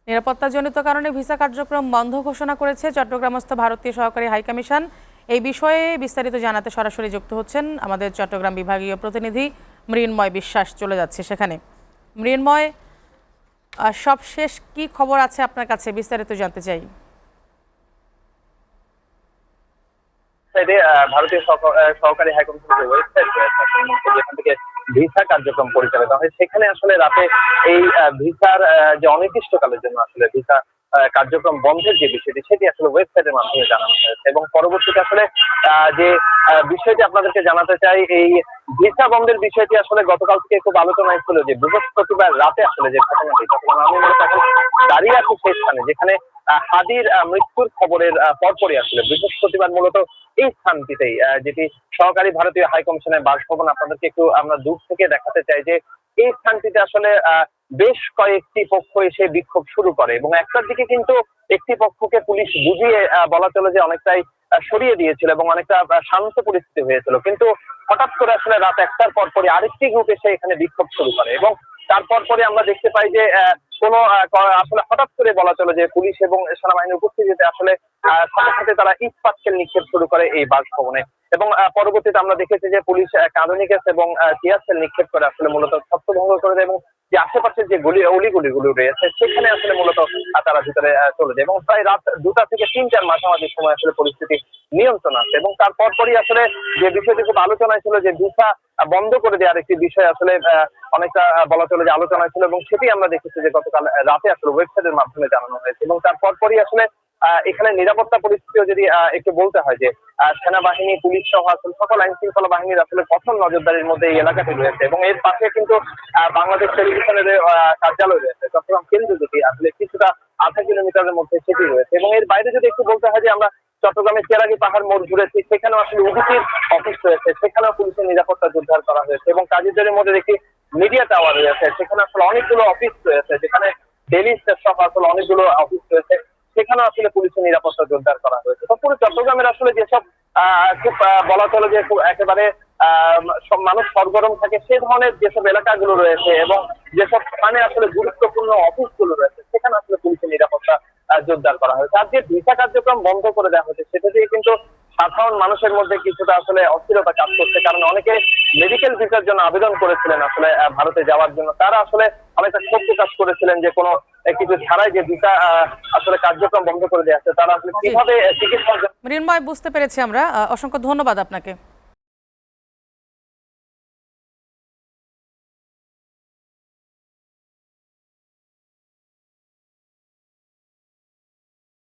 নিরাপত্তাজনিত কারণে ভিসা কার্যক্রম বন্ধ ঘোষণা করেছে চট্টগ্রামস্থ ভারতীয় সহকারী হাইকমিশন। এই বিষয়ে বিস্তারিত জানাতে সরাসরি যুক্ত হচ্ছেন আমাদের চট্টগ্রাম বিভাগীয় প্রতিনিধি মৃন্ময় বিশ্বাস। চলে যাচ্ছে সেখানে। মৃন্ময়, সবশেষ কি খবর আছে আপনার কাছে, বিস্তারিত জানতে চাই। ভারতীয় সহকারী হাইকমিশনের ওয়েবসাইট যেখান থেকে ভিসা কার্যক্রম পরিচালিত হয়, সেখানে আসলে রাতে এই ভিসার যে অনির্দিষ্টকালের জন্য আসলে ভিসা কার্যক্রম বন্ধের যে বিষয়টি, সেটি আসলে ওয়েবসাইটের মাধ্যমে জানানো হয়েছে। এবং পরবর্তীতে আসলে যে বিষয়টি আপনাদেরকে জানাতে চাই, এই ভিসা বন্ধের বিষয়টি আসলে গতকাল থেকে খুব আলোচনায় ছিল যে বৃহস্পতিবার রাতে আসলে যে ঘটনাটি, তখন আমি মূলত এখন দাঁড়িয়ে আছি সেই স্থানে যেখানে হাদির মৃত্যুর খবরের পরপরই আসলে বৃহস্পতিবার মূলত এই স্থানটিতেই, যেটি সহকারী ভারতীয় হাইকমিশনের বাসভবন, আপনাদেরকে একটু আমরা দূর থেকে দেখাতে চাই যে এই স্থানটিতে আসলে বেশ কয়েকটি পক্ষ এসে বিক্ষোভ শুরু করে এবং একটার দিকে কিন্তু একটি পক্ষকে পুলিশ বুঝিয়ে বলা চলে যে অনেকটাই সরিয়ে দিয়েছিল এবং অনেকটা শান্ত পরিস্থিতি হয়েছিল। কিন্তু হঠাৎ করে আসলে রাত 1টার পরপরই আরেকটি গ্রুপ এসে এখানে বিক্ষোভ শুরু করে এবং তারপর পরে আমরা দেখতে পাই যে কোনো আসলে হঠাৎ করে বলা চলে যে পুলিশ এবং সেনাবাহিনীর উপস্থিতিতে আসলে সাথে সাথে তারা ইট পাটকেল নিক্ষেপ শুরু করে এই বাসভবনে এবং পরবর্তীতে আমরা দেখেছি যে পুলিশ কাঁদুনি গ্যাস এবং টিয়ার সেল নিক্ষেপ করে আসলে মূলত ছত্রভঙ্গ করে দেয় এবং যে আশেপাশের যে অলিগুলিগুলো রয়েছে সেখানে আসলে মূলত তারা ভিতরে চলে যায় এবং প্রায় রাত 2টা থেকে 3টার মাঝামাঝি সময় আসলে পরিস্থিতি নিয়ন্ত্রণ আছে। এবং তারপরই আসলে যে বিষয়টি খুব আলোচনায় ছিল যে ভিসা বন্ধ করে দেওয়ার একটি বিষয় আসলে অনেকটা বলা চলে যে আলোচনায় ছিল এবং সেটি আমরা দেখেছি যে গতকাল রাতে আসলে ওয়েবসাইটের মাধ্যমে জানানো হয়েছে। এবং তারপরই আসলে এখানে নিরাপত্তা পরিস্থিতিও যদি একটু বলতে হয় যে সেনাবাহিনী, পুলিশ সহ আসলে সকল আইন শৃঙ্খলা বাহিনীর আসলে কঠোর নজরদারির মধ্যে এই এলাকাটি রয়েছে এবং এর পাশে কিন্তু বাংলাদেশ টেলিভিশনের কার্যালয় রয়েছে, চট্টগ্রাম কেন্দ্র, যেটি আসলে কিছুটা আধা কিলোমিটারের মধ্যে সেটি রয়েছে। এবং এর বাইরে যদি একটু বলতে হয় যে আমরা চট্টগ্রামের চেরাগি পাহাড় মোড় ঘুরেছি, সেখানেও আসলে উবিটির অফিস রয়েছে, সেখানেও পুলিশের নিরাপত্তা জোরদার করা হয়েছে এবং কাজীদের মধ্যে একটি মিডিয়া টাওয়ার রয়েছে, সেখানে আসলে অনেকগুলো অফিস রয়েছে, যেখানে ডেলি সহ আসলে অনেকগুলো অফিস রয়েছে, সেখানেও আসলে পুলিশের নিরাপত্তা জোরদার করা হয়েছে। তো পুরো চট্টগ্রামের আসলে যেসব খুব বলা চলে যে খুব একেবারে সব মানুষ সরগরম থাকে সে ধরনের যেসব এলাকাগুলো রয়েছে এবং যেসব স্থানে আসলে গুরুত্বপূর্ণ অফিসগুলো রয়েছে, সেখানে আসলে পুলিশের নিরাপত্তা জোরদার করা হয়েছে। আর যে ভিসা কার্যক্রম বন্ধ করে দেওয়া হয়েছে সেটা দিয়ে কিন্তু সাধারণ মানুষের মধ্যে কিছুটা আসলে অস্থিরতা কাজ করছে, কারণ অনেকে মেডিকেল ভিসার জন্য আবেদন করেছিলেন আসলে ভারতে যাওয়ার জন্য, তারা আসলে অনেকটা ক্ষোভ প্রকাশ করেছিলেন যে কোনো কিছু ছাড়াই যে ভিসা আসলে কার্যক্রম বন্ধ করে দেওয়া হচ্ছে, তারা আসলে কিভাবে চিকিৎসা। মৃন্ময়, বুঝতে পেরেছি আমরা। অসংখ্য ধন্যবাদ আপনাকে।